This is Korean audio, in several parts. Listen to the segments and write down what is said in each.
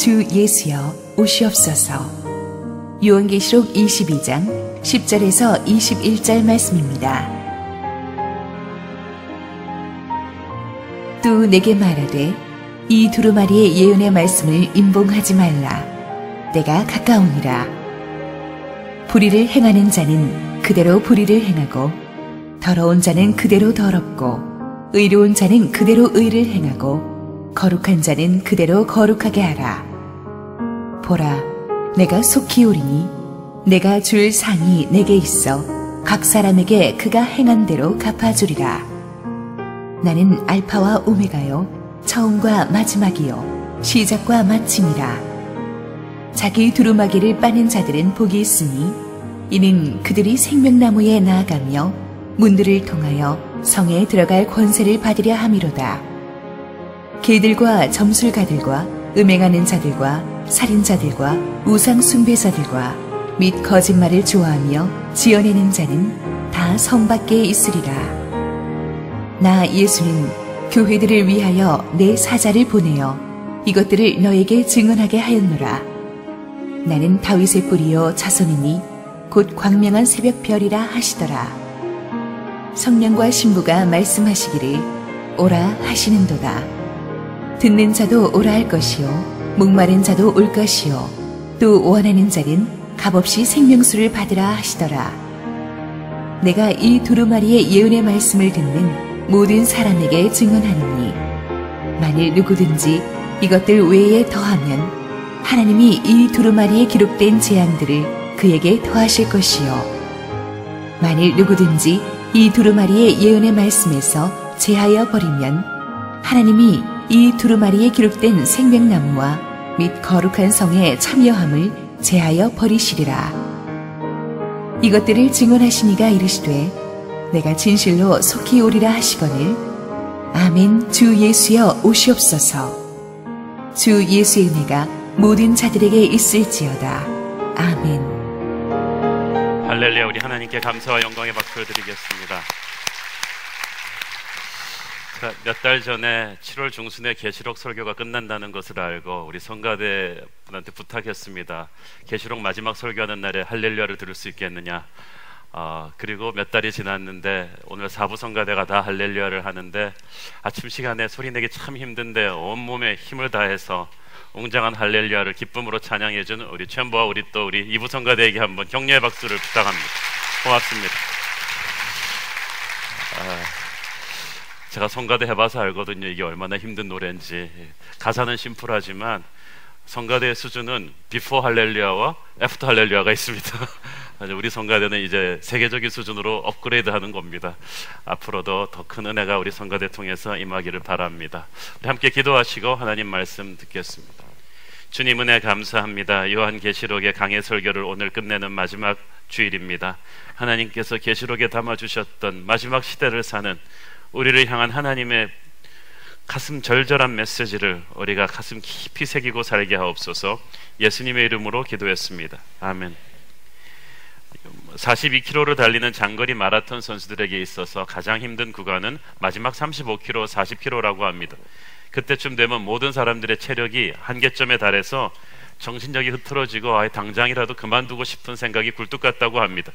주 예수여 오시옵소서. 요한계시록 22장 10절에서 21절 말씀입니다. 또 내게 말하되 이 두루마리의 예언의 말씀을 임봉하지 말라. 때가 가까우니라. 불의를 행하는 자는 그대로 불의를 행하고 더러운 자는 그대로 더럽고 의로운 자는 그대로 의를 행하고 거룩한 자는 그대로 거룩하게 하라. 보라, 내가 속히 오리니 내가 줄 상이 내게 있어 각 사람에게 그가 행한 대로 갚아주리라. 나는 알파와 오메가요 처음과 마지막이요 시작과 마침이라. 자기 두루마기를 빠는 자들은 복이 있으니 이는 그들이 생명나무에 나아가며 문들을 통하여 성에 들어갈 권세를 받으려 함이로다. 개들과 점술가들과 음행하는 자들과 살인자들과 우상숭배자들과 및 거짓말을 좋아하며 지어내는 자는 다 성 밖에 있으리라. 나 예수는 교회들을 위하여 내 사자를 보내어 이것들을 너에게 증언하게 하였노라. 나는 다윗의 뿌리요 자손이니 곧 광명한 새벽별이라 하시더라. 성령과 신부가 말씀하시기를 오라 하시는도다. 듣는 자도 오라 할 것이요 목마른 자도 올 것이요 또 원하는 자는 값없이 생명수를 받으라 하시더라. 내가 이 두루마리의 예언의 말씀을 듣는 모든 사람에게 증언하노니 만일 누구든지 이것들 외에 더하면 하나님이 이 두루마리에 기록된 재앙들을 그에게 더하실 것이요 만일 누구든지 이 두루마리의 예언의 말씀에서 제하여 버리면 하나님이 이 두루마리에 기록된 생명나무와 및 거룩한 성의 참여함을 제하여 버리시리라. 이것들을 증언하시니가 이르시되 내가 진실로 속히 오리라 하시거늘 아멘. 주 예수여 오시옵소서. 주 예수의 은혜가 모든 자들에게 있을지어다. 아멘. 할렐루야. 우리 하나님께 감사와 영광의 박수를 드리겠습니다. 몇 달 전에 7월 중순에 계시록 설교가 끝난다는 것을 알고 우리 성가대 분한테 부탁했습니다. 계시록 마지막 설교하는 날에 할렐루야를 들을 수 있겠느냐. 그리고 몇 달이 지났는데 오늘 4부 성가대가 다 할렐루야를 하는데 아침 시간에 소리내기 참 힘든데 온몸에 힘을 다해서 웅장한 할렐루야를 기쁨으로 찬양해준 우리 챔버와 우리 2부 성가대에게 한번 격려의 박수를 부탁합니다. 고맙습니다. 제가 성가대 해봐서 알거든요. 이게 얼마나 힘든 노래인지. 가사는 심플하지만 성가대의 수준은 비포 할렐루야와 애프터 할렐루야가 있습니다. 우리 성가대는 이제 세계적인 수준으로 업그레이드하는 겁니다. 앞으로도 더 큰 은혜가 우리 성가대 통해서 임하기를 바랍니다. 우리 함께 기도하시고 하나님 말씀 듣겠습니다. 주님 은혜 감사합니다. 요한계시록의 강해 설교를 오늘 끝내는 마지막 주일입니다. 하나님께서 계시록에 담아주셨던 마지막 시대를 사는 우리를 향한 하나님의 가슴 절절한 메시지를 우리가 가슴 깊이 새기고 살게 하옵소서. 예수님의 이름으로 기도했습니다. 아멘. 42km를 달리는 장거리 마라톤 선수들에게 있어서 가장 힘든 구간은 마지막 35km, 40km라고 합니다. 그때쯤 되면 모든 사람들의 체력이 한계점에 달해서 정신력이 흐트러지고 아예 당장이라도 그만두고 싶은 생각이 굴뚝 같다고 합니다.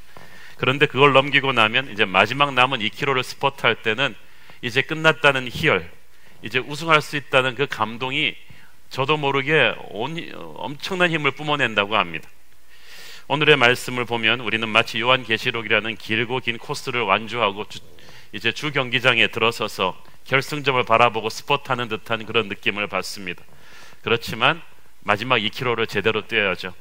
그런데 그걸 넘기고 나면 이제 마지막 남은 2km를 스퍼트할 때는 이제 끝났다는 희열, 이제 우승할 수 있다는 그 감동이 저도 모르게 엄청난 힘을 뿜어낸다고 합니다. 오늘의 말씀을 보면 우리는 마치 요한계시록이라는 길고 긴 코스를 완주하고 이제 주 경기장에 들어서서 결승점을 바라보고 스포트하는 듯한 그런 느낌을 받습니다. 그렇지만 마지막 2km를 제대로 뛰어야죠.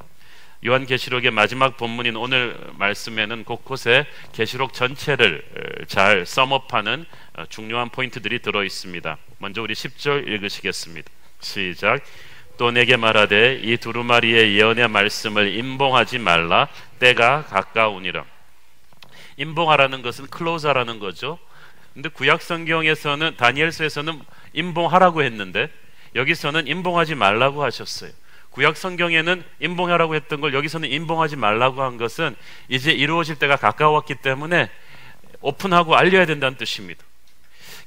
요한계시록의 마지막 본문인 오늘 말씀에는 곳곳에 계시록 전체를 잘 썸업하는 중요한 포인트들이 들어있습니다. 먼저 우리 10절 읽으시겠습니다. 시작. 또 내게 말하되 이 두루마리의 예언의 말씀을 임봉하지 말라. 때가 가까우니라. 임봉하라는 것은 클로즈하라는 거죠. 근데 구약 성경에서는 다니엘서에서는 임봉하라고 했는데 여기서는 임봉하지 말라고 하셨어요. 구약 성경에는 임봉하라고 했던 걸 여기서는 임봉하지 말라고 한 것은 이제 이루어질 때가 가까웠기 때문에 오픈하고 알려야 된다는 뜻입니다.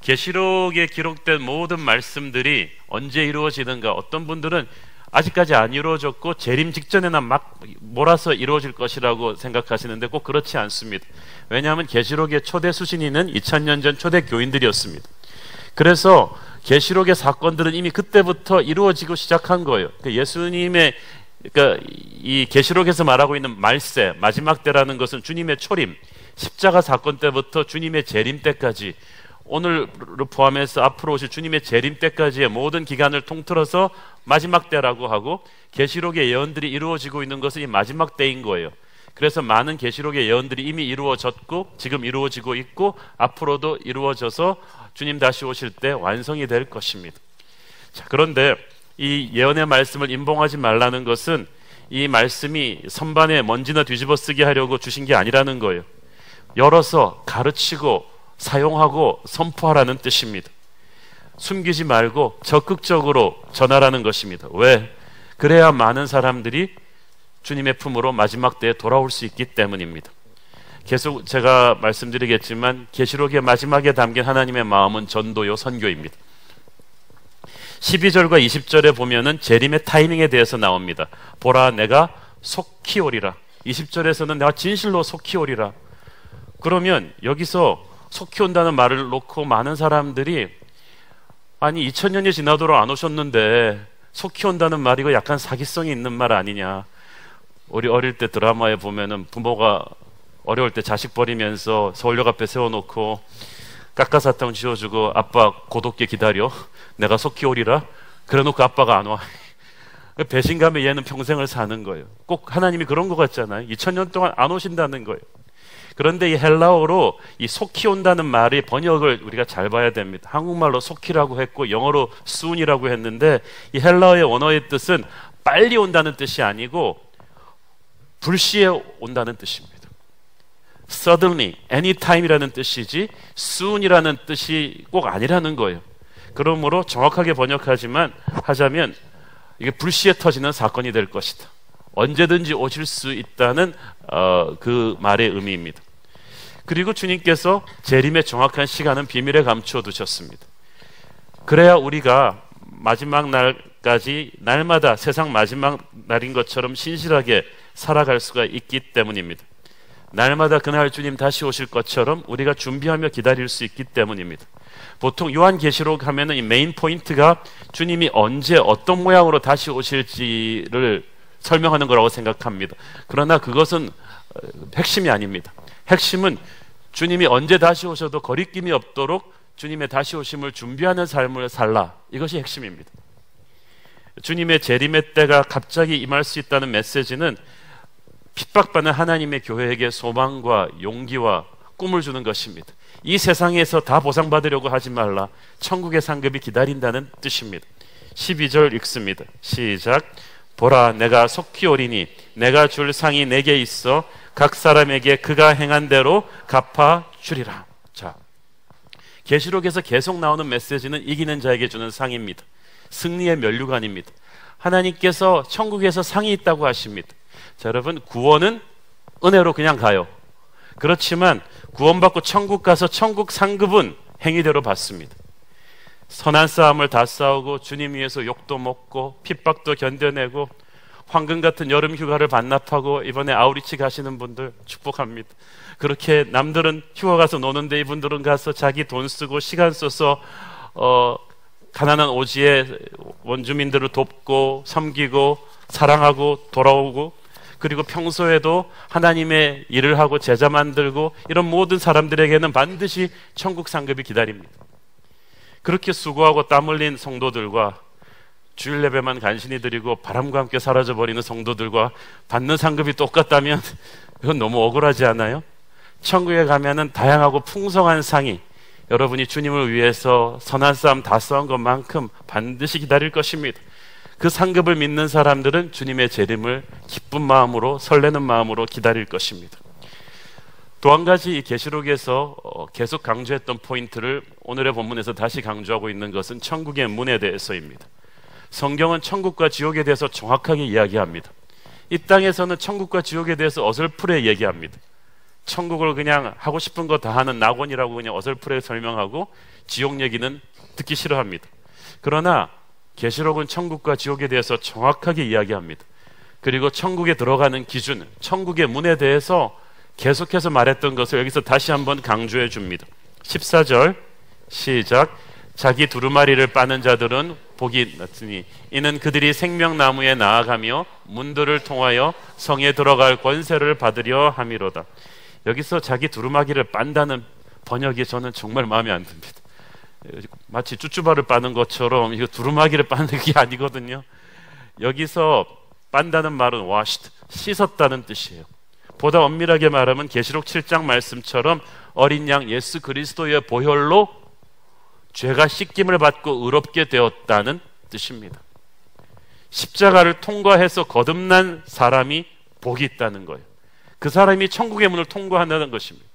계시록에 기록된 모든 말씀들이 언제 이루어지는가, 어떤 분들은 아직까지 안 이루어졌고 재림 직전에나 막 몰아서 이루어질 것이라고 생각하시는데 꼭 그렇지 않습니다. 왜냐하면 계시록의 초대 수신인은 2000년 전 초대 교인들이었습니다. 그래서 계시록의 사건들은 이미 그때부터 이루어지고 시작한 거예요. 예수님의 이 계시록에서 말하고 있는 말세, 마지막 때라는 것은 주님의 초림, 십자가 사건 때부터 주님의 재림 때까지, 오늘을 포함해서 앞으로 오실 주님의 재림 때까지의 모든 기간을 통틀어서 마지막 때라고 하고, 계시록의 예언들이 이루어지고 있는 것은 이 마지막 때인 거예요. 그래서 많은 계시록의 예언들이 이미 이루어졌고 지금 이루어지고 있고 앞으로도 이루어져서 주님 다시 오실 때 완성이 될 것입니다. 자, 그런데 이 예언의 말씀을 임봉하지 말라는 것은 이 말씀이 선반에 먼지나 뒤집어 쓰게 하려고 주신 게 아니라는 거예요. 열어서 가르치고 사용하고 선포하라는 뜻입니다. 숨기지 말고 적극적으로 전하라는 것입니다. 왜? 그래야 많은 사람들이 주님의 품으로 마지막 때에 돌아올 수 있기 때문입니다. 계속 제가 말씀드리겠지만 계시록의 마지막에 담긴 하나님의 마음은 전도요, 선교입니다. 12절과 20절에 보면은 재림의 타이밍에 대해서 나옵니다. 보라, 내가 속히 오리라. 20절에서는 내가 진실로 속히 오리라. 그러면 여기서 속히 온다는 말을 놓고 많은 사람들이, 아니 2000년이 지나도록 안 오셨는데 속히 온다는 말이 이거 약간 사기성이 있는 말 아니냐. 우리 어릴 때 드라마에 보면은 부모가 어려울 때 자식 버리면서 서울역 앞에 세워놓고 깎아사탕 쥐어주고, 아빠 고독게 기다려, 내가 속히 오리라. 그래놓고 아빠가 안 와. 배신감에 얘는 평생을 사는 거예요. 꼭 하나님이 그런 것 같잖아요. 2000년 동안 안 오신다는 거예요. 그런데 이 헬라어로 이 속히 온다는 말의 번역을 우리가 잘 봐야 됩니다. 한국말로 속히라고 했고 영어로 soon이라고 했는데, 이 헬라어의 원어의 뜻은 빨리 온다는 뜻이 아니고 불시에 온다는 뜻입니다. Suddenly, anytime이라는 뜻이지 soon이라는 뜻이 꼭 아니라는 거예요. 그러므로 정확하게 하자면 이게 불시에 터지는 사건이 될 것이다. 언제든지 오실 수 있다는 그 말의 의미입니다. 그리고 주님께서 재림의 정확한 시간은 비밀에 감추어 두셨습니다. 그래야 우리가 마지막 날까지 날마다 세상 마지막 날인 것처럼 신실하게 살아갈 수가 있기 때문입니다. 날마다 그날 주님 다시 오실 것처럼 우리가 준비하며 기다릴 수 있기 때문입니다. 보통 요한계시록 하면은 이 메인 포인트가 주님이 언제 어떤 모양으로 다시 오실지를 설명하는 거라고 생각합니다. 그러나 그것은 핵심이 아닙니다. 핵심은 주님이 언제 다시 오셔도 거리낌이 없도록 주님의 다시 오심을 준비하는 삶을 살라. 이것이 핵심입니다. 주님의 재림의 때가 갑자기 임할 수 있다는 메시지는 핍박받는 하나님의 교회에게 소망과 용기와 꿈을 주는 것입니다. 이 세상에서 다 보상받으려고 하지 말라. 천국의 상급이 기다린다는 뜻입니다. 12절 읽습니다. 시작. 보라, 내가 속히 오리니 내가 줄 상이 내게 있어 각 사람에게 그가 행한 대로 갚아주리라. 자, 계시록에서 계속 나오는 메시지는 이기는 자에게 주는 상입니다. 승리의 면류관입니다. 하나님께서 천국에서 상이 있다고 하십니다. 자, 여러분, 구원은 은혜로 그냥 가요. 그렇지만 구원받고 천국 가서 천국 상급은 행위대로 받습니다. 선한 싸움을 다 싸우고 주님 위해서 욕도 먹고 핍박도 견뎌내고 황금 같은 여름 휴가를 반납하고 이번에 아우리치 가시는 분들 축복합니다. 그렇게 남들은 휴가 가서 노는데 이분들은 가서 자기 돈 쓰고 시간 써서 가난한 오지의 원주민들을 돕고 섬기고 사랑하고 돌아오고, 그리고 평소에도 하나님의 일을 하고 제자 만들고 이런 모든 사람들에게는 반드시 천국 상급이 기다립니다. 그렇게 수고하고 땀 흘린 성도들과 주일 예배만 간신히 드리고 바람과 함께 사라져버리는 성도들과 받는 상급이 똑같다면 그건 너무 억울하지 않아요? 천국에 가면은 다양하고 풍성한 상이 여러분이 주님을 위해서 선한 싸움 다 싸운 것만큼 반드시 기다릴 것입니다. 그 상급을 믿는 사람들은 주님의 재림을 기쁜 마음으로, 설레는 마음으로 기다릴 것입니다. 또 한 가지 이 계시록에서 계속 강조했던 포인트를 오늘의 본문에서 다시 강조하고 있는 것은 천국의 문에 대해서입니다. 성경은 천국과 지옥에 대해서 정확하게 이야기합니다. 이 땅에서는 천국과 지옥에 대해서 어설프게 얘기합니다. 천국을 그냥 하고 싶은 거 다 하는 낙원이라고 그냥 어설프게 설명하고 지옥 얘기는 듣기 싫어합니다. 그러나 계시록은 천국과 지옥에 대해서 정확하게 이야기합니다. 그리고 천국에 들어가는 기준, 천국의 문에 대해서 계속해서 말했던 것을 여기서 다시 한번 강조해 줍니다. 14절 시작. 자기 두루마리를 빠는 자들은 복이 났으니 이는 그들이 생명나무에 나아가며 문들을 통하여 성에 들어갈 권세를 받으려 함이로다. 여기서 자기 두루마기를 빤다는 번역이 저는 정말 마음에 안 듭니다. 마치 쭈쭈바를 빠는 것처럼 이거 두루마기를 빠는 게 아니거든요. 여기서 빤다는 말은 washed, 씻었다는 뜻이에요. 보다 엄밀하게 말하면 계시록 7장 말씀처럼 어린 양 예수 그리스도의 보혈로 죄가 씻김을 받고 의롭게 되었다는 뜻입니다. 십자가를 통과해서 거듭난 사람이 복이 있다는 거예요. 그 사람이 천국의 문을 통과한다는 것입니다.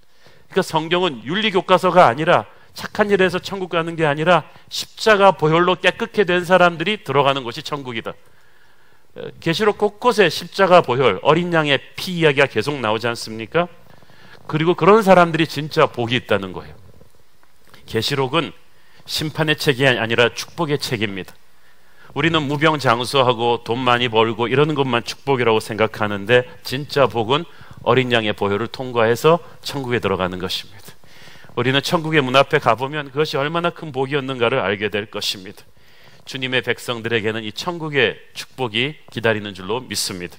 그러니까 성경은 윤리교과서가 아니라 착한 일을 해서 천국 가는 게 아니라 십자가 보혈로 깨끗게 된 사람들이 들어가는 것이 천국이다. 계시록 곳곳에 십자가 보혈, 어린 양의 피 이야기가 계속 나오지 않습니까? 그리고 그런 사람들이 진짜 복이 있다는 거예요. 계시록은 심판의 책이 아니라 축복의 책입니다. 우리는 무병장수하고 돈 많이 벌고 이러는 것만 축복이라고 생각하는데 진짜 복은 어린 양의 보혈을 통과해서 천국에 들어가는 것입니다. 우리는 천국의 문 앞에 가보면 그것이 얼마나 큰 복이었는가를 알게 될 것입니다. 주님의 백성들에게는 이 천국의 축복이 기다리는 줄로 믿습니다.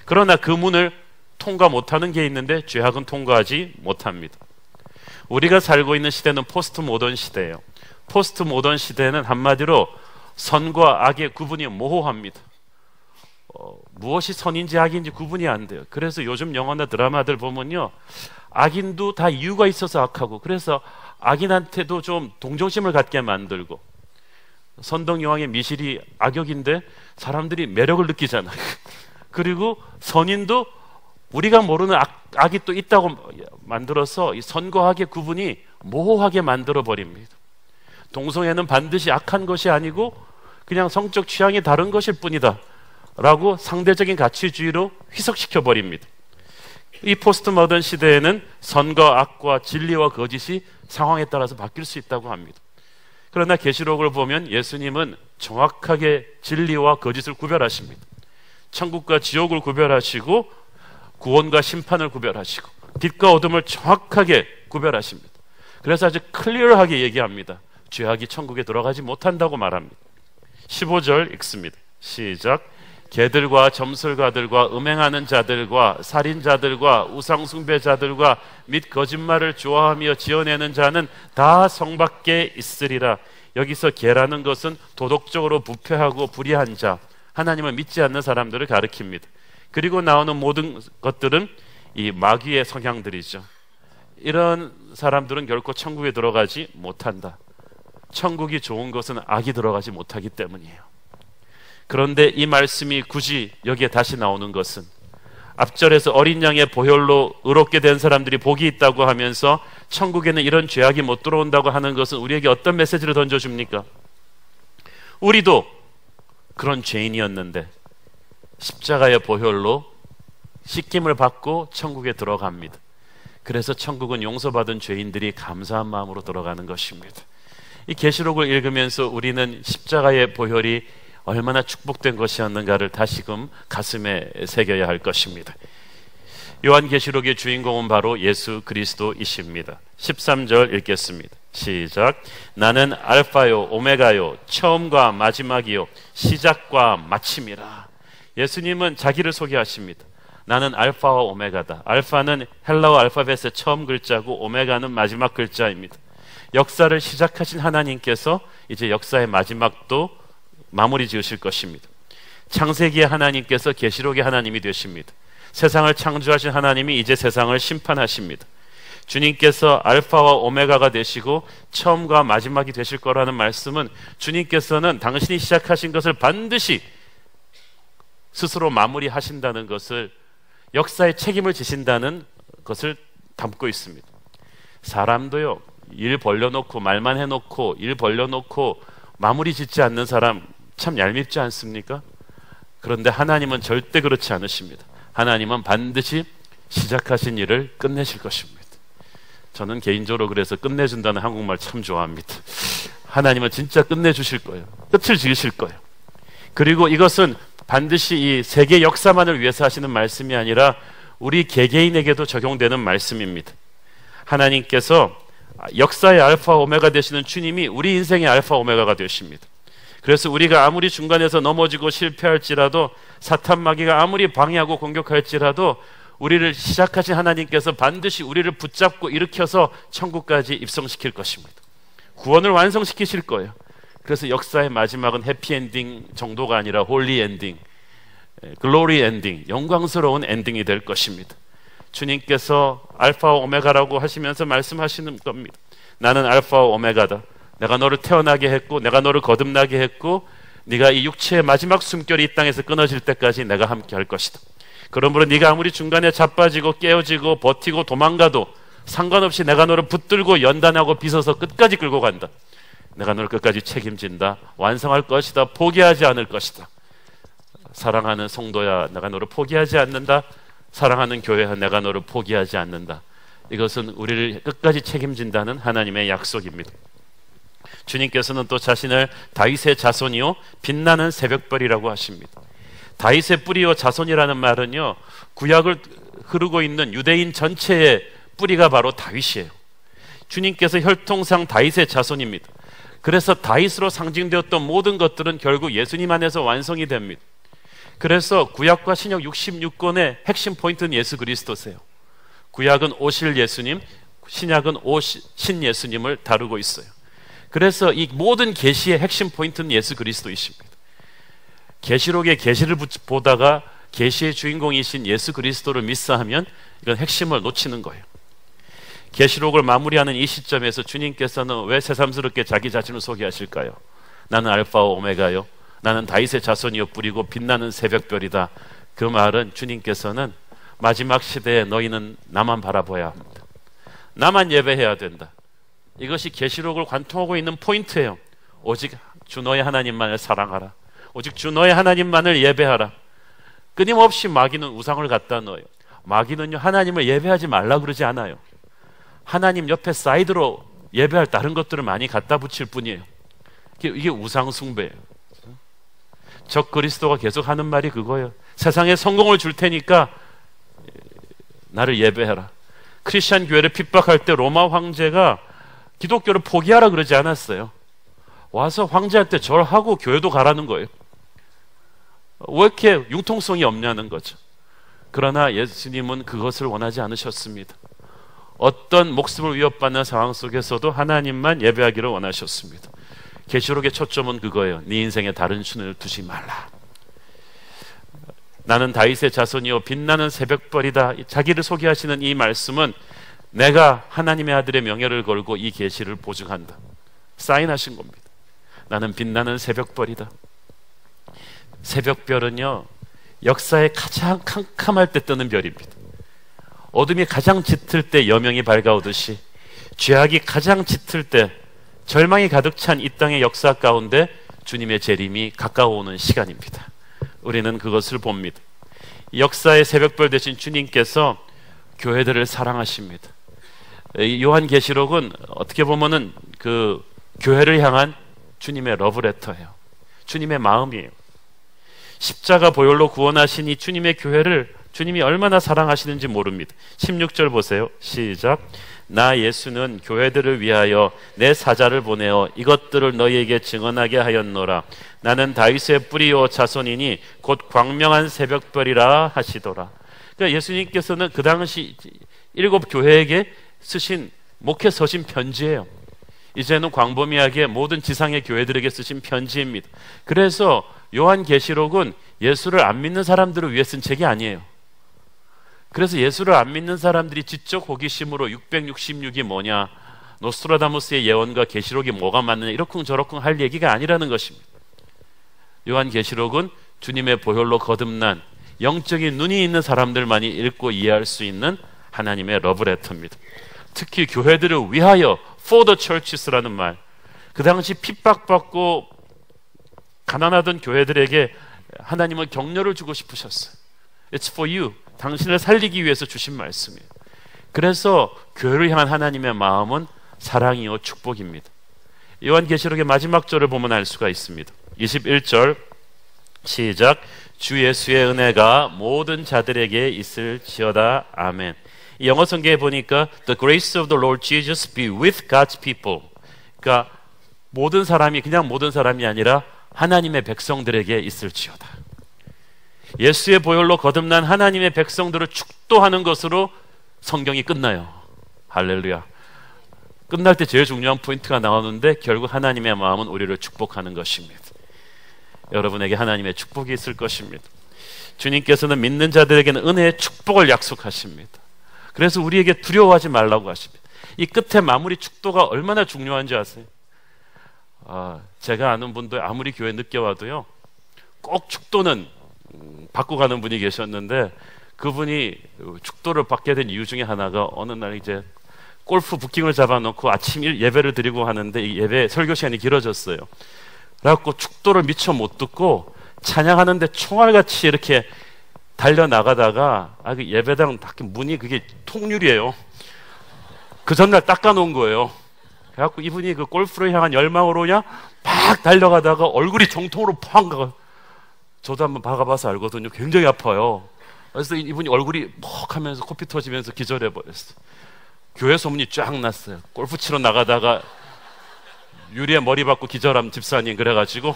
그러나 그 문을 통과 못하는 게 있는데 죄악은 통과하지 못합니다. 우리가 살고 있는 시대는 포스트 모던 시대예요. 포스트 모던 시대는 한마디로 선과 악의 구분이 모호합니다. 무엇이 선인지 악인지 구분이 안 돼요. 그래서 요즘 영화나 드라마들 보면요, 악인도 다 이유가 있어서 악하고, 그래서 악인한테도 좀 동정심을 갖게 만들고, 선덕여왕의 미실이 악역인데 사람들이 매력을 느끼잖아요. 그리고 선인도 우리가 모르는 악이 또 있다고 만들어서 이 선과 악의 구분이 모호하게 만들어 버립니다. 동성애는 반드시 악한 것이 아니고 그냥 성적 취향이 다른 것일 뿐이다 라고 상대적인 가치주의로 희석시켜 버립니다. 이 포스트 모던 시대에는 선과 악과 진리와 거짓이 상황에 따라서 바뀔 수 있다고 합니다. 그러나 계시록을 보면 예수님은 정확하게 진리와 거짓을 구별하십니다. 천국과 지옥을 구별하시고 구원과 심판을 구별하시고 빛과 어둠을 정확하게 구별하십니다. 그래서 아주 클리어하게 얘기합니다. 죄악이 천국에 들어가지 못한다고 말합니다. 15절 읽습니다. 시작. 개들과 점술가들과 음행하는 자들과 살인자들과 우상숭배자들과 및 거짓말을 좋아하며 지어내는 자는 다 성 밖에 있으리라. 여기서 개라는 것은 도덕적으로 부패하고 불의한 자, 하나님을 믿지 않는 사람들을 가리킵니다. 그리고 나오는 모든 것들은 이 마귀의 성향들이죠. 이런 사람들은 결코 천국에 들어가지 못한다. 천국이 좋은 것은 악이 들어가지 못하기 때문이에요. 그런데 이 말씀이 굳이 여기에 다시 나오는 것은 앞절에서 어린 양의 보혈로 의롭게 된 사람들이 복이 있다고 하면서 천국에는 이런 죄악이 못 들어온다고 하는 것은 우리에게 어떤 메시지를 던져줍니까? 우리도 그런 죄인이었는데 십자가의 보혈로 씻김을 받고 천국에 들어갑니다. 그래서 천국은 용서받은 죄인들이 감사한 마음으로 들어가는 것입니다. 이 계시록을 읽으면서 우리는 십자가의 보혈이 얼마나 축복된 것이었는가를 다시금 가슴에 새겨야 할 것입니다. 요한계시록의 주인공은 바로 예수 그리스도이십니다. 13절 읽겠습니다. 시작. 나는 알파요 오메가요 처음과 마지막이요 시작과 마침이라. 예수님은 자기를 소개하십니다. 나는 알파와 오메가다. 알파는 헬라어 알파벳의 처음 글자고 오메가는 마지막 글자입니다. 역사를 시작하신 하나님께서 이제 역사의 마지막도 마무리 지으실 것입니다. 창세기의 하나님께서 계시록의 하나님이 되십니다. 세상을 창조하신 하나님이 이제 세상을 심판하십니다. 주님께서 알파와 오메가가 되시고 처음과 마지막이 되실 거라는 말씀은 주님께서는 당신이 시작하신 것을 반드시 스스로 마무리하신다는 것을, 역사의 책임을 지신다는 것을 담고 있습니다. 사람도요, 일 벌려놓고 말만 해놓고 일 벌려놓고 마무리 짓지 않는 사람 참 얄밉지 않습니까? 그런데 하나님은 절대 그렇지 않으십니다. 하나님은 반드시 시작하신 일을 끝내실 것입니다. 저는 개인적으로 그래서 끝내준다는 한국말 참 좋아합니다. 하나님은 진짜 끝내주실 거예요. 끝을 지으실 거예요. 그리고 이것은 반드시 이 세계 역사만을 위해서 하시는 말씀이 아니라 우리 개개인에게도 적용되는 말씀입니다. 하나님께서 역사의 알파 오메가 되시는 주님이 우리 인생의 알파 오메가가 되십니다. 그래서 우리가 아무리 중간에서 넘어지고 실패할지라도, 사탄 마귀가 아무리 방해하고 공격할지라도 우리를 시작하신 하나님께서 반드시 우리를 붙잡고 일으켜서 천국까지 입성시킬 것입니다. 구원을 완성시키실 거예요. 그래서 역사의 마지막은 해피엔딩 정도가 아니라 홀리 엔딩, 글로리 엔딩, 영광스러운 엔딩이 될 것입니다. 주님께서 알파 오메가라고 하시면서 말씀하시는 겁니다. 나는 알파 오메가다. 내가 너를 태어나게 했고, 내가 너를 거듭나게 했고, 네가 이 육체의 마지막 숨결이 이 땅에서 끊어질 때까지 내가 함께 할 것이다. 그러므로 네가 아무리 중간에 자빠지고 깨어지고 버티고 도망가도 상관없이 내가 너를 붙들고 연단하고 빗어서 끝까지 끌고 간다. 내가 너를 끝까지 책임진다. 완성할 것이다. 포기하지 않을 것이다. 사랑하는 성도야, 내가 너를 포기하지 않는다. 사랑하는 교회야, 내가 너를 포기하지 않는다. 이것은 우리를 끝까지 책임진다는 하나님의 약속입니다. 주님께서는 또 자신을 다윗의 자손이요 빛나는 새벽별이라고 하십니다. 다윗의 뿌리요 자손이라는 말은요, 구약을 흐르고 있는 유대인 전체의 뿌리가 바로 다윗이에요. 주님께서 혈통상 다윗의 자손입니다. 그래서 다윗으로 상징되었던 모든 것들은 결국 예수님 안에서 완성이 됩니다. 그래서 구약과 신약 66권의 핵심 포인트는 예수 그리스도세요. 구약은 오실 예수님, 신약은 오신 예수님을 다루고 있어요. 그래서 이 모든 계시의 핵심 포인트는 예수 그리스도이십니다. 계시록의 계시를 보다가 계시의 주인공이신 예수 그리스도를 미스하면 이건 핵심을 놓치는 거예요. 계시록을 마무리하는 이 시점에서 주님께서는 왜 새삼스럽게 자기 자신을 소개하실까요? 나는 알파와 오메가요, 나는 다윗의 자손이요 뿌리고 빛나는 새벽별이다. 그 말은 주님께서는 마지막 시대에 너희는 나만 바라봐야 합니다. 나만 예배해야 된다. 이것이 계시록을 관통하고 있는 포인트예요. 오직 주 너의 하나님만을 사랑하라. 오직 주 너의 하나님만을 예배하라. 끊임없이 마귀는 우상을 갖다 넣어요. 마귀는요, 하나님을 예배하지 말라 그러지 않아요. 하나님 옆에 사이드로 예배할 다른 것들을 많이 갖다 붙일 뿐이에요. 이게 우상 숭배예요. 적 그리스도가 계속 하는 말이 그거예요. 세상에 성공을 줄 테니까 나를 예배해라. 크리스천 교회를 핍박할 때 로마 황제가 기독교를 포기하라 그러지 않았어요. 와서 황제한테 절하고 교회도 가라는 거예요. 왜 이렇게 융통성이 없냐는 거죠. 그러나 예수님은 그것을 원하지 않으셨습니다. 어떤 목숨을 위협받는 상황 속에서도 하나님만 예배하기를 원하셨습니다. 계시록의 초점은 그거예요. 네 인생에 다른 신을 두지 말라. 나는 다윗의 자손이요 빛나는 새벽별이다. 자기를 소개하시는 이 말씀은 내가 하나님의 아들의 명예를 걸고 이 계시를 보증한다. 사인하신 겁니다. 나는 빛나는 새벽별이다. 새벽별은요, 역사에 가장 캄캄할 때 뜨는 별입니다. 어둠이 가장 짙을 때 여명이 밝아오듯이 죄악이 가장 짙을 때, 절망이 가득 찬 이 땅의 역사 가운데 주님의 재림이 가까워오는 시간입니다. 우리는 그것을 봅니다. 역사의 새벽별 되신 주님께서 교회들을 사랑하십니다. 요한계시록은 어떻게 보면은 그 교회를 향한 주님의 러브레터예요. 주님의 마음이에요. 십자가 보혈로 구원하신 이 주님의 교회를 주님이 얼마나 사랑하시는지 모릅니다. 16절 보세요. 시작. 나 예수는 교회들을 위하여 내 사자를 보내어 이것들을 너희에게 증언하게 하였노라. 나는 다윗의 뿌리요 자손이니 곧 광명한 새벽별이라 하시더라. 그러니까 예수님께서는 그 당시 7 교회에게 쓰신 목회 서신 편지예요. 이제는 광범위하게 모든 지상의 교회들에게 쓰신 편지입니다. 그래서 요한계시록은 예수를 안 믿는 사람들을 위해 쓴 책이 아니에요. 그래서 예수를 안 믿는 사람들이 지적 호기심으로 666이 뭐냐, 노스트라다무스의 예언과 계시록이 뭐가 맞느냐 이러쿵저러쿵 할 얘기가 아니라는 것입니다. 요한계시록은 주님의 보혈로 거듭난 영적인 눈이 있는 사람들만이 읽고 이해할 수 있는 하나님의 러브레터입니다. 특히 교회들을 위하여 for the churches라는 말, 그 당시 핍박받고 가난하던 교회들에게 하나님은 격려를 주고 싶으셨어요. It's for you. 당신을 살리기 위해서 주신 말씀이에요. 그래서 교회를 향한 하나님의 마음은 사랑이요 축복입니다. 요한계시록의 마지막 절을 보면 알 수가 있습니다. 21절 시작. 주 예수의 은혜가 모든 자들에게 있을지어다. 아멘. 이 영어 성경에 보니까 The grace of the Lord Jesus be with God's people. 그러니까 모든 사람이 그냥 모든 사람이 아니라 하나님의 백성들에게 있을지어다. 예수의 보혈로 거듭난 하나님의 백성들을 축도하는 것으로 성경이 끝나요. 할렐루야. 끝날 때 제일 중요한 포인트가 나오는데 결국 하나님의 마음은 우리를 축복하는 것입니다. 여러분에게 하나님의 축복이 있을 것입니다. 주님께서는 믿는 자들에게는 은혜의 축복을 약속하십니다. 그래서 우리에게 두려워하지 말라고 하십니다. 이 끝에 마무리 축도가 얼마나 중요한지 아세요? 제가 아는 분들 아무리 교회 늦게 와도요 꼭 축도는 받고 가는 분이 계셨는데, 그분이 축도를 받게 된 이유 중에 하나가 어느 날 이제 골프 부킹을 잡아놓고 아침 예배를 드리고 하는데 이 예배 설교 시간이 길어졌어요. 그래갖고 축도를 미처 못 듣고 찬양하는데 총알같이 이렇게 달려나가다가 그 예배당 밖에 문이 그게 통유리예요. 그 전날 닦아놓은 거예요. 그래갖고 이분이 그 골프를 향한 열망으로 그냥 막 달려가다가 얼굴이 정통으로 팍 가가. 저도 한번 박아봐서 알거든요. 굉장히 아파요. 그래서 이분이 얼굴이 퍽 하면서 코피 터지면서 기절해버렸어요. 교회 소문이 쫙 났어요. 골프 치러 나가다가 유리에 머리 박고 기절한 집사님. 그래가지고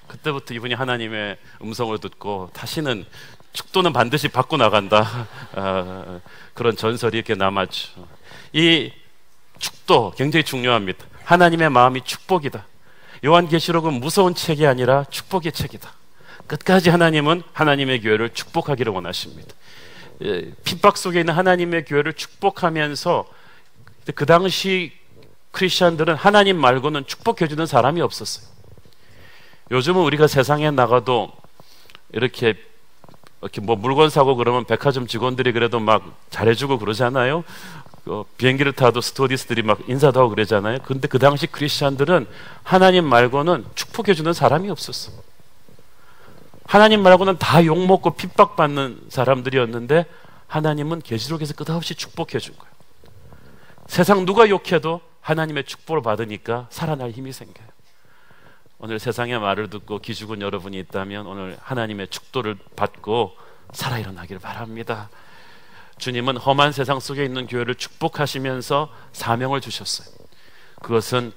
그때부터 이분이 하나님의 음성을 듣고 다시는 축도는 반드시 받고 나간다. 그런 전설이 이렇게 남았죠. 이 축도 굉장히 중요합니다. 하나님의 마음이 축복이다. 요한계시록은 무서운 책이 아니라 축복의 책이다. 끝까지 하나님은 하나님의 교회를 축복하기를 원하십니다. 핍박 속에 있는 하나님의 교회를 축복하면서 그 당시 크리스천들은 하나님 말고는 축복해주는 사람이 없었어요. 요즘은 우리가 세상에 나가도 이렇게 뭐 물건 사고 그러면 백화점 직원들이 그래도 막 잘해주고 그러잖아요. 비행기를 타도 스튜어디스들이 막 인사도 하고 그러잖아요. 근데 그 당시 크리스천들은 하나님 말고는 축복해주는 사람이 없었어. 하나님 말고는 다 욕먹고 핍박받는 사람들이었는데 하나님은 계시록에서 끝없이 축복해준 거예요. 세상 누가 욕해도 하나님의 축복을 받으니까 살아날 힘이 생겨요. 오늘 세상의 말을 듣고 기죽은 여러분이 있다면 오늘 하나님의 축도를 받고 살아 일어나길 바랍니다. 주님은 험한 세상 속에 있는 교회를 축복하시면서 사명을 주셨어요. 그것은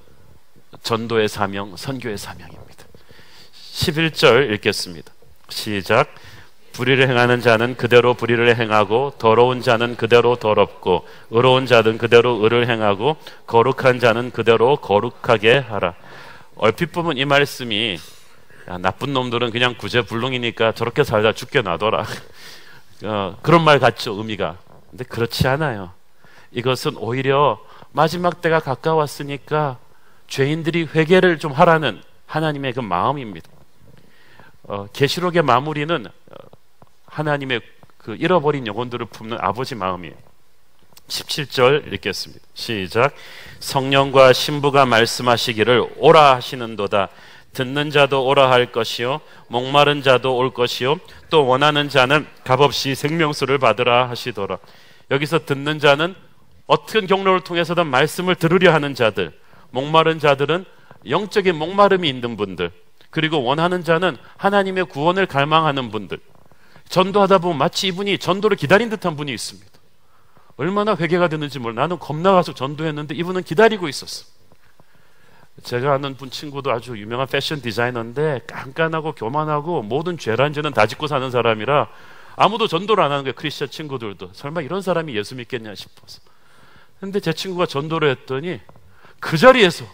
전도의 사명, 선교의 사명입니다. 11절 읽겠습니다. 시작. 불의를 행하는 자는 그대로 불의를 행하고 더러운 자는 그대로 더럽고 의로운 자는 그대로 의를 행하고 거룩한 자는 그대로 거룩하게 하라. 얼핏 보면 이 말씀이 나쁜 놈들은 그냥 구제불능이니까 저렇게 살다 죽게 놔둬라. 그런 말 같죠, 의미가. 근데 그렇지 않아요. 이것은 오히려 마지막 때가 가까웠으니까 죄인들이 회개를 좀 하라는 하나님의 그 마음입니다. 계시록의 마무리는 하나님의 그 잃어버린 영혼들을 품는 아버지 마음이에요. 17절 읽겠습니다. 시작. 성령과 신부가 말씀하시기를 오라 하시는도다. 듣는 자도 오라 할 것이요 목마른 자도 올 것이요 또 원하는 자는 값없이 생명수를 받으라 하시더라. 여기서 듣는 자는 어떤 경로를 통해서든 말씀을 들으려 하는 자들, 목마른 자들은 영적인 목마름이 있는 분들, 그리고 원하는 자는 하나님의 구원을 갈망하는 분들. 전도하다 보면 마치 이분이 전도를 기다린 듯한 분이 있습니다. 얼마나 회개가 됐는지 몰라. 나는 겁나가서 전도했는데 이분은 기다리고 있었어. 제가 아는 분 친구도 아주 유명한 패션 디자이너인데 깐깐하고 교만하고 모든 죄란 죄는 다 짓고 사는 사람이라 아무도 전도를 안 하는 거예요. 크리스천 친구들도. 설마 이런 사람이 예수 믿겠냐 싶어서. 근데 제 친구가 전도를 했더니 그 자리에서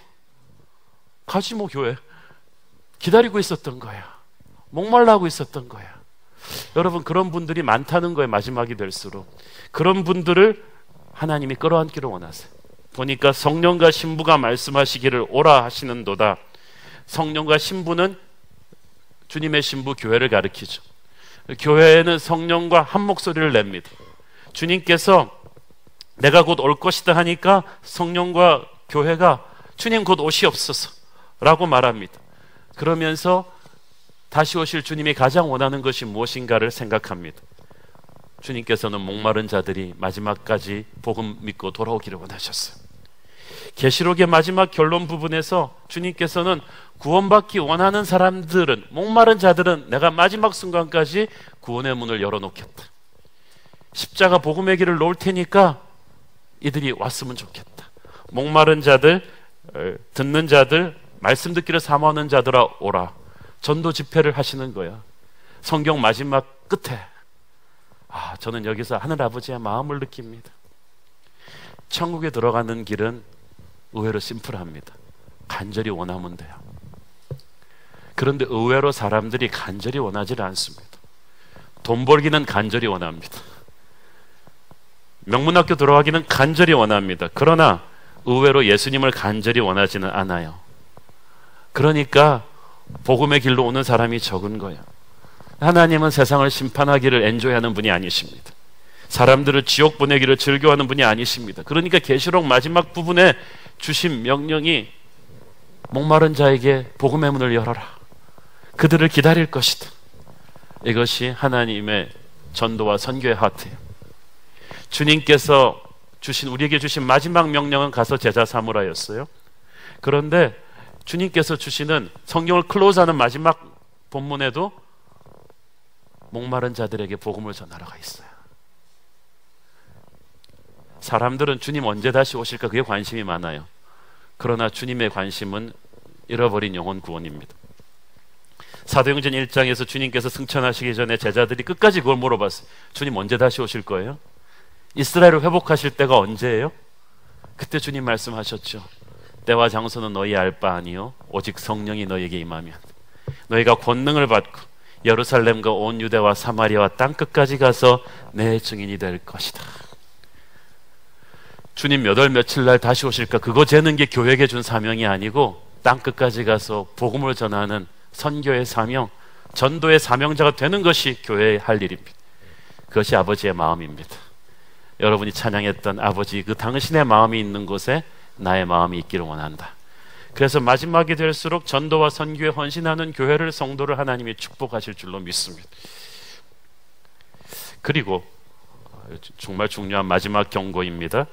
가지 뭐 교회 기다리고 있었던 거야. 목말라 하고 있었던 거야. 여러분, 그런 분들이 많다는 거예요. 마지막이 될수록. 그런 분들을 하나님이 끌어안기를 원하세요. 보니까 성령과 신부가 말씀하시기를 오라 하시는도다. 성령과 신부는 주님의 신부 교회를 가리키죠. 교회는 성령과 한 목소리를 냅니다. 주님께서 내가 곧 올 것이다 하니까 성령과 교회가 주님 곧 오시옵소서 라고 말합니다. 그러면서 다시 오실 주님이 가장 원하는 것이 무엇인가를 생각합니다. 주님께서는 목마른 자들이 마지막까지 복음 믿고 돌아오기를 원하셨어요. 계시록의 마지막 결론 부분에서 주님께서는 구원받기 원하는 사람들은, 목마른 자들은 내가 마지막 순간까지 구원의 문을 열어놓겠다. 십자가 복음의 길을 놓을 테니까 이들이 왔으면 좋겠다. 목마른 자들, 듣는 자들, 말씀 듣기를 사모하는 자들아 오라. 전도 집회를 하시는 거야. 성경 마지막 끝에 저는 여기서 하늘아버지의 마음을 느낍니다. 천국에 들어가는 길은 의외로 심플합니다. 간절히 원하면 돼요. 그런데 의외로 사람들이 간절히 원하지 않습니다. 돈 벌기는 간절히 원합니다. 명문학교 들어가기는 간절히 원합니다. 그러나 의외로 예수님을 간절히 원하지는 않아요. 그러니까 복음의 길로 오는 사람이 적은 거예요. 하나님은 세상을 심판하기를 엔조이하는 분이 아니십니다. 사람들을 지옥 보내기를 즐겨하는 분이 아니십니다. 그러니까 계시록 마지막 부분에 주신 명령이 목마른 자에게 복음의 문을 열어라. 그들을 기다릴 것이다. 이것이 하나님의 전도와 선교의 하트예요. 주님께서 우리에게 주신 마지막 명령은 가서 제자 삼으라였어요. 그런데 주님께서 주시는 성경을 클로즈하는 마지막 본문에도 목마른 자들에게 복음을 전하러가 있어요. 사람들은 주님 언제 다시 오실까 그게 관심이 많아요. 그러나 주님의 관심은 잃어버린 영혼 구원입니다. 사도행전 1장에서 주님께서 승천하시기 전에 제자들이 끝까지 그걸 물어봤어요. 주님 언제 다시 오실 거예요? 이스라엘을 회복하실 때가 언제예요? 그때 주님 말씀하셨죠. 때와 장소는 너희 알 바 아니요 오직 성령이 너희에게 임하면 너희가 권능을 받고 예루살렘과 온 유대와 사마리아와 땅끝까지 가서 내 증인이 될 것이다. 주님 몇 월 며칠 날 다시 오실까 그거 재는 게 교회에게 준 사명이 아니고 땅끝까지 가서 복음을 전하는 선교의 사명, 전도의 사명자가 되는 것이 교회의 할 일입니다. 그것이 아버지의 마음입니다. 여러분이 찬양했던 아버지 그 당신의 마음이 있는 곳에 나의 마음이 있기를 원한다. 그래서 마지막이 될수록 전도와 선교에 헌신하는 교회를, 성도를 하나님이 축복하실 줄로 믿습니다. 그리고 정말 중요한 마지막 경고입니다.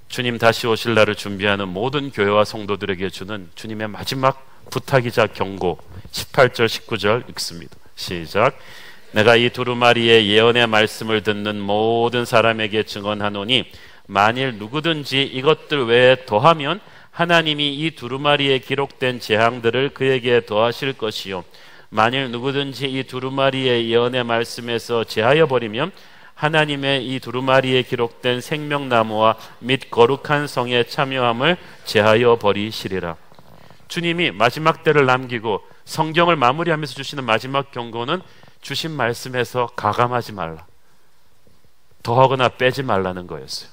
주님 다시 오실 날을 준비하는 모든 교회와 성도들에게 주는 주님의 마지막 부탁이자 경고, 18절 19절 읽습니다. 시작. 내가 이 두루마리의 예언의 말씀을 듣는 모든 사람에게 증언하노니 만일 누구든지 이것들 외에 더하면 하나님이 이 두루마리에 기록된 재앙들을 그에게 더하실 것이요 만일 누구든지 이 두루마리의 예언의 말씀에서 제하여 버리면 하나님의 이 두루마리에 기록된 생명나무와 및 거룩한 성에 참여함을 제하여 버리시리라. 주님이 마지막 때를 남기고 성경을 마무리하면서 주시는 마지막 경고는 주신 말씀에서 가감하지 말라, 더하거나 빼지 말라는 거였어요.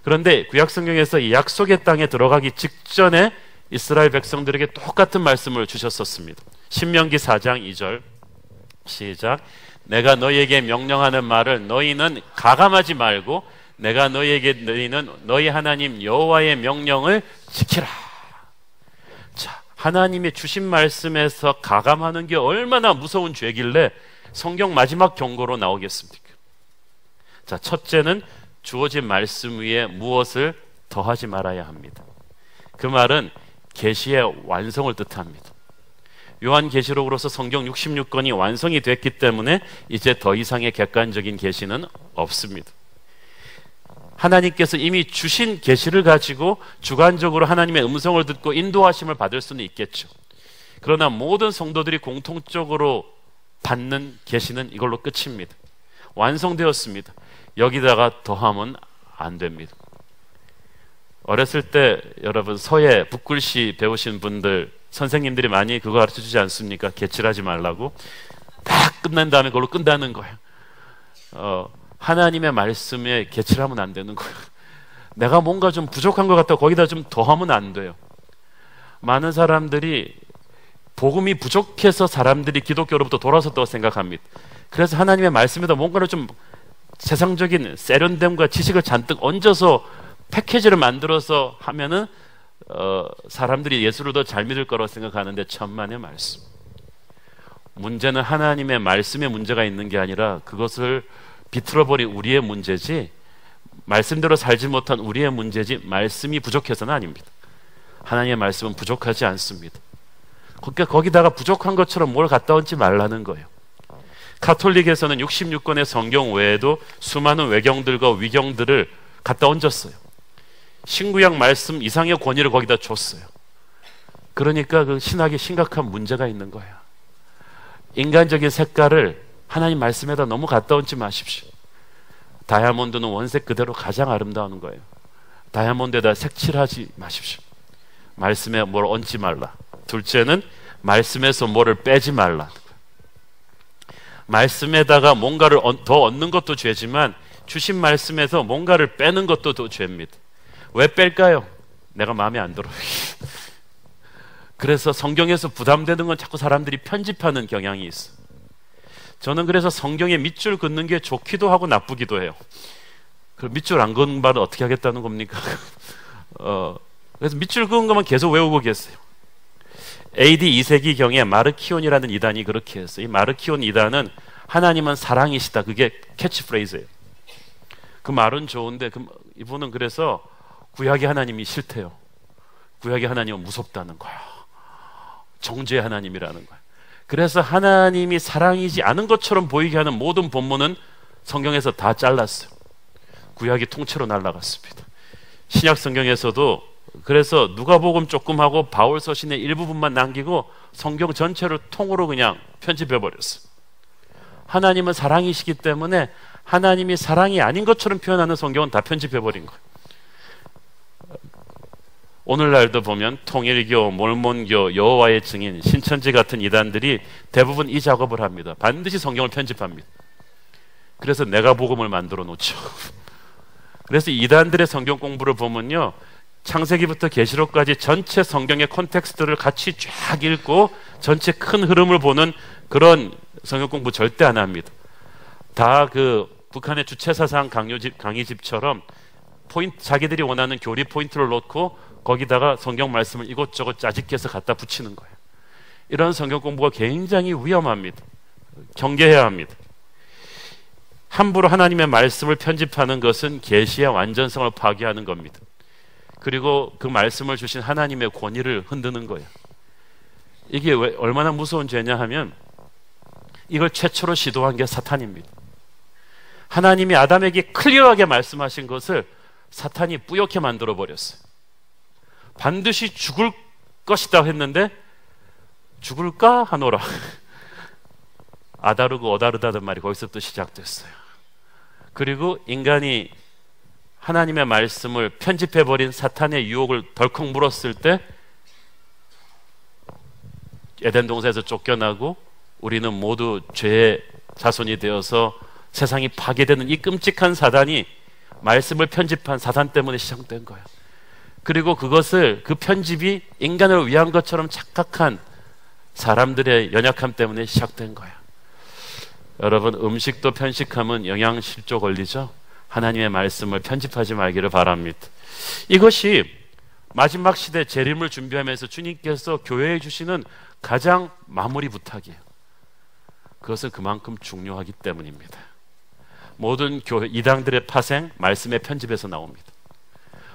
그런데 구약성경에서 이 약속의 땅에 들어가기 직전에 이스라엘 백성들에게 똑같은 말씀을 주셨었습니다. 신명기 4장 2절 시작. 내가 너희에게 명령하는 말을 너희는 가감하지 말고 내가 너희는 너희 하나님 여호와의 명령을 지키라. 자, 하나님의 주신 말씀에서 가감하는 게 얼마나 무서운 죄길래 성경 마지막 경고로 나오겠습니까? 자, 첫째는 주어진 말씀 위에 무엇을 더하지 말아야 합니다. 그 말은 계시의 완성을 뜻합니다. 요한계시록으로서 성경 66권이 완성이 됐기 때문에 이제 더 이상의 객관적인 계시는 없습니다. 하나님께서 이미 주신 계시를 가지고 주관적으로 하나님의 음성을 듣고 인도하심을 받을 수는 있겠죠. 그러나 모든 성도들이 공통적으로 받는 계시는 이걸로 끝입니다. 완성되었습니다. 여기다가 더하면 안 됩니다. 어렸을 때 여러분 서예 붓글씨 배우신 분들 선생님들이 많이 그거 가르쳐주지 않습니까? 개칠하지 말라고. 다 끝난 다음에 그걸로 끝나는 거예요. 하나님의 말씀에 개칠하면 안 되는 거예요. 내가 뭔가 좀 부족한 것 같다 거기다 좀 더하면 안 돼요. 많은 사람들이 복음이 부족해서 사람들이 기독교로부터 돌아섰다고 생각합니다. 그래서 하나님의 말씀에다 뭔가를 좀 세상적인 세련됨과 지식을 잔뜩 얹어서 패키지를 만들어서 하면은 사람들이 예수를 더 잘 믿을 거라고 생각하는데 천만의 말씀. 문제는 하나님의 말씀에 문제가 있는 게 아니라 그것을 비틀어버린 우리의 문제지 말씀대로 살지 못한 우리의 문제지 말씀이 부족해서는 아닙니다. 하나님의 말씀은 부족하지 않습니다. 그러니까 거기다가 부족한 것처럼 뭘 갖다 얹지 말라는 거예요. 가톨릭에서는 66권의 성경 외에도 수많은 외경들과 위경들을 갖다 얹었어요. 신구약 말씀 이상의 권위를 거기다 줬어요. 그러니까 그 신학에 심각한 문제가 있는 거예요. 인간적인 색깔을 하나님 말씀에다 너무 갖다 얹지 마십시오. 다이아몬드는 원색 그대로 가장 아름다운 거예요. 다이아몬드에다 색칠하지 마십시오. 말씀에 뭘 얹지 말라. 둘째는 말씀에서 뭐를 빼지 말라. 말씀에다가 뭔가를 더 얻는 것도 죄지만 주신 말씀에서 뭔가를 빼는 것도 더 죄입니다. 왜 뺄까요? 내가 마음에 안 들어요. 그래서 성경에서 부담되는 건 자꾸 사람들이 편집하는 경향이 있어. 저는 그래서 성경에 밑줄 긋는 게 좋기도 하고 나쁘기도 해요. 그럼 밑줄 안 긋는 바를 어떻게 하겠다는 겁니까? 그래서 밑줄 그은 것만 계속 외우고 계세요. AD 2세기경에 마르키온이라는 이단이 그렇게 했어요. 이 마르키온 이단은 하나님은 사랑이시다. 그게 캐치프레이즈예요. 그 말은 좋은데 이분은 그래서 구약의 하나님이 싫대요. 구약의 하나님은 무섭다는 거야. 정죄의 하나님이라는 거야. 그래서 하나님이 사랑이지 않은 것처럼 보이게 하는 모든 본문은 성경에서 다 잘랐어요. 구약이 통째로 날아갔습니다. 신약 성경에서도 그래서 누가복음 조금 하고 바울 서신의 일부분만 남기고 성경 전체를 통으로 그냥 편집해 버렸어요. 하나님은 사랑이시기 때문에 하나님이 사랑이 아닌 것처럼 표현하는 성경은 다 편집해 버린 거예요. 오늘날도 보면 통일교, 몰몬교, 여호와의 증인, 신천지 같은 이단들이 대부분 이 작업을 합니다. 반드시 성경을 편집합니다. 그래서 내가 복음을 만들어 놓죠. 그래서 이단들의 성경 공부를 보면요, 창세기부터 계시록까지 전체 성경의 콘텍스트를 같이 쫙 읽고 전체 큰 흐름을 보는 그런 성경 공부 절대 안 합니다. 다 그 북한의 주체사상 강의집처럼 자기들이 원하는 교리 포인트를 놓고 거기다가 성경 말씀을 이것저것 짜집기해서 갖다 붙이는 거예요. 이런 성경 공부가 굉장히 위험합니다. 경계해야 합니다. 함부로 하나님의 말씀을 편집하는 것은 계시의 완전성을 파괴하는 겁니다. 그리고 그 말씀을 주신 하나님의 권위를 흔드는 거예요. 이게 왜 얼마나 무서운 죄냐 하면 이걸 최초로 시도한 게 사탄입니다. 하나님이 아담에게 클리어하게 말씀하신 것을 사탄이 뿌옇게 만들어 버렸어요. 반드시 죽을 것이다 했는데 죽을까 하노라. 아다르고 어다르다는 말이 거기서부터 시작됐어요. 그리고 인간이 하나님의 말씀을 편집해버린 사탄의 유혹을 덜컥 물었을 때 에덴 동산에서 쫓겨나고 우리는 모두 죄의 자손이 되어서 세상이 파괴되는 이 끔찍한 사단이 말씀을 편집한 사단 때문에 시작된 거예요. 그리고 그 편집이 인간을 위한 것처럼 착각한 사람들의 연약함 때문에 시작된 거예요. 여러분, 음식도 편식하면 영양실조 걸리죠? 하나님의 말씀을 편집하지 말기를 바랍니다. 이것이 마지막 시대 재림을 준비하면서 주님께서 교회에 주시는 가장 마무리 부탁이에요. 그것은 그만큼 중요하기 때문입니다. 모든 교회 이당들의 파생 말씀의 편집에서 나옵니다.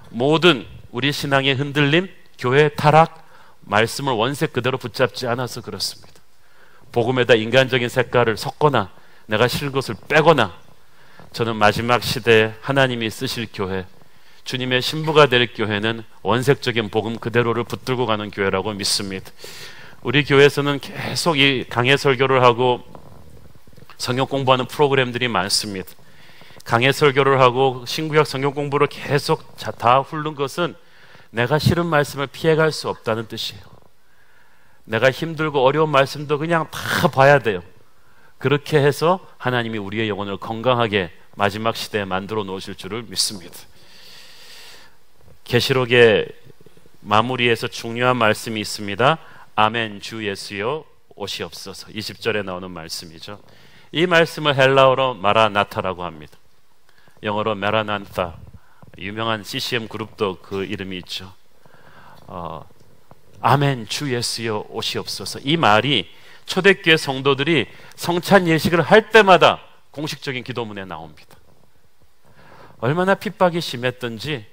모든 우리 신앙의 흔들림, 교회의 타락, 말씀을 원색 그대로 붙잡지 않아서 그렇습니다. 복음에다 인간적인 색깔을 섞거나 내가 싫은 것을 빼거나, 저는 마지막 시대에 하나님이 쓰실 교회, 주님의 신부가 될 교회는 원색적인 복음 그대로를 붙들고 가는 교회라고 믿습니다. 우리 교회에서는 계속 이 강해 설교를 하고 성경 공부하는 프로그램들이 많습니다. 강해 설교를 하고 신구약 성경 공부를 계속 다 훑는 것은 내가 싫은 말씀을 피해갈 수 없다는 뜻이에요. 내가 힘들고 어려운 말씀도 그냥 다 봐야 돼요. 그렇게 해서 하나님이 우리의 영혼을 건강하게 마지막 시대에 만들어 놓으실 줄을 믿습니다. 계시록의 마무리에서 중요한 말씀이 있습니다. 아멘, 주 예수여 오시옵소서. 20절에 나오는 말씀이죠. 이 말씀을 헬라어로 마라나타라고 합니다. 영어로 메라난타, 유명한 CCM 그룹도 그 이름이 있죠. 아멘, 주 예수여 오시옵소서. 이 말이 초대교회 성도들이 성찬 예식을 할 때마다 공식적인 기도문에 나옵니다. 얼마나 핍박이 심했던지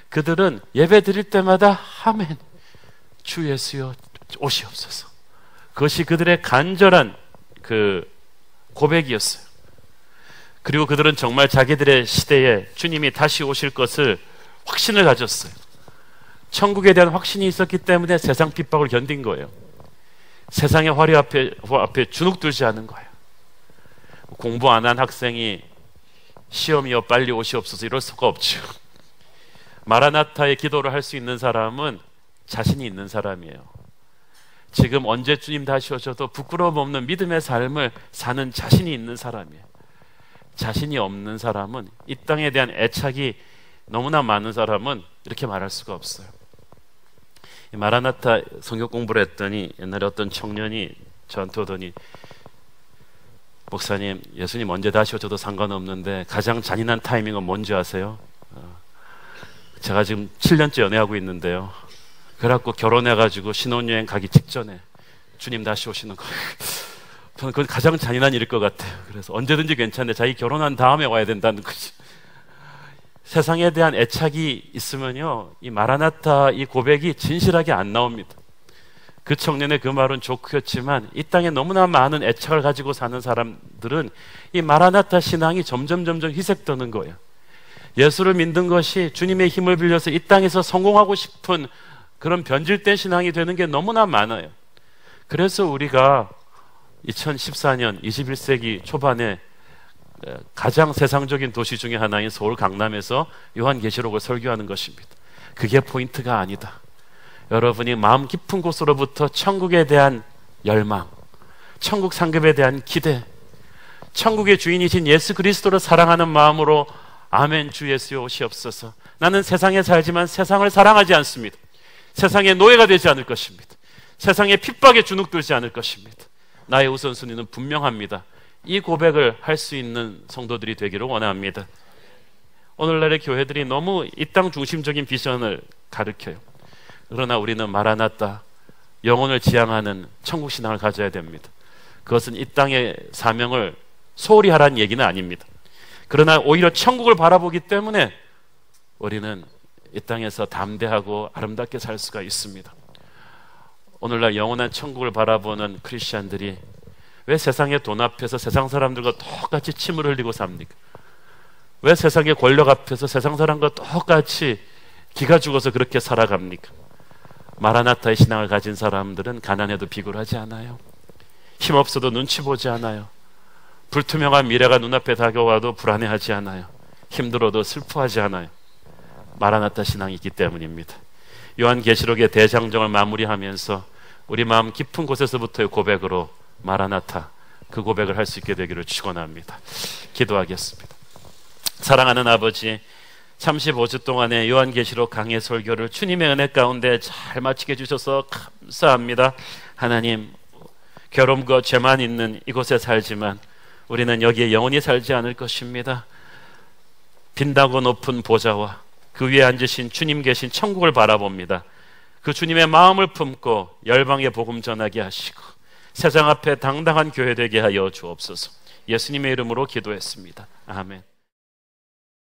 그들은 예배 드릴 때마다 아멘, 주 예수여 오시옵소서. 그것이 그들의 간절한 그 고백이었어요. 그리고 그들은 정말 자기들의 시대에 주님이 다시 오실 것을 확신을 가졌어요. 천국에 대한 확신이 있었기 때문에 세상 핍박을 견딘 거예요. 세상의 화려 앞에 주눅들지 않은 거예요. 공부 안 한 학생이 시험이여 빨리 오시옵소서 이럴 수가 없죠. 마라나타의 기도를 할 수 있는 사람은 자신이 있는 사람이에요. 지금 언제 주님 다시 오셔도 부끄러움 없는 믿음의 삶을 사는 자신이 있는 사람이에요. 자신이 없는 사람은, 이 땅에 대한 애착이 너무나 많은 사람은 이렇게 말할 수가 없어요. 마라나타 성경 공부를 했더니 옛날에 어떤 청년이 저한테 오더니, 목사님, 예수님 언제 다시 오셔도 상관없는데 가장 잔인한 타이밍은 뭔지 아세요? 제가 지금 7년째 연애하고 있는데요, 그래갖고 결혼해가지고 신혼여행 가기 직전에 주님 다시 오시는 거예요. 저는 그건 가장 잔인한 일일 것 같아요. 그래서 언제든지 괜찮은데 자기 결혼한 다음에 와야 된다는 거지. 세상에 대한 애착이 있으면요, 이 마라나타 이 고백이 진실하게 안 나옵니다. 그 청년의 그 말은 조크였지만 이 땅에 너무나 많은 애착을 가지고 사는 사람들은 이 마라나타 신앙이 점점 희색되는 거예요. 예수를 믿는 것이 주님의 힘을 빌려서 이 땅에서 성공하고 싶은 그런 변질된 신앙이 되는 게 너무나 많아요. 그래서 우리가 2014년 21세기 초반에 가장 세상적인 도시 중에 하나인 서울 강남에서 요한계시록을 설교하는 것입니다. 그게 포인트가 아니다. 여러분이 마음 깊은 곳으로부터 천국에 대한 열망, 천국 상급에 대한 기대, 천국의 주인이신 예수 그리스도를 사랑하는 마음으로 아멘, 주 예수여 오시옵소서. 나는 세상에 살지만 세상을 사랑하지 않습니다. 세상의 노예가 되지 않을 것입니다. 세상의 핍박에 주눅들지 않을 것입니다. 나의 우선순위는 분명합니다. 이 고백을 할 수 있는 성도들이 되기를 원합니다. 오늘날의 교회들이 너무 이 땅 중심적인 비전을 가르쳐요. 그러나 우리는 마라나타, 영혼을 지향하는 천국 신앙을 가져야 됩니다. 그것은 이 땅의 사명을 소홀히 하라는 얘기는 아닙니다. 그러나 오히려 천국을 바라보기 때문에 우리는 이 땅에서 담대하고 아름답게 살 수가 있습니다. 오늘날 영원한 천국을 바라보는 크리스찬들이 왜 세상의 돈 앞에서 세상 사람들과 똑같이 침을 흘리고 삽니까? 왜 세상의 권력 앞에서 세상 사람과 똑같이 기가 죽어서 그렇게 살아갑니까? 마라나타의 신앙을 가진 사람들은 가난해도 비굴하지 않아요. 힘없어도 눈치 보지 않아요. 불투명한 미래가 눈앞에 다가와도 불안해하지 않아요. 힘들어도 슬퍼하지 않아요. 마라나타 신앙이 있기 때문입니다. 요한계시록의 대장정을 마무리하면서 우리 마음 깊은 곳에서부터의 고백으로 마라나타, 그 고백을 할 수 있게 되기를 축원합니다. 기도하겠습니다. 사랑하는 아버지, 35주 동안의 요한계시록 강해 설교를 주님의 은혜 가운데 잘 마치게 해주셔서 감사합니다. 하나님, 괴로움과 죄만 있는 이곳에 살지만 우리는 여기에 영원히 살지 않을 것입니다. 빈다고 높은 보좌와 그 위에 앉으신 주님 계신 천국을 바라봅니다. 그 주님의 마음을 품고 열방에 복음 전하게 하시고 세상 앞에 당당한 교회 되게 하여 주옵소서. 예수님의 이름으로 기도했습니다. 아멘.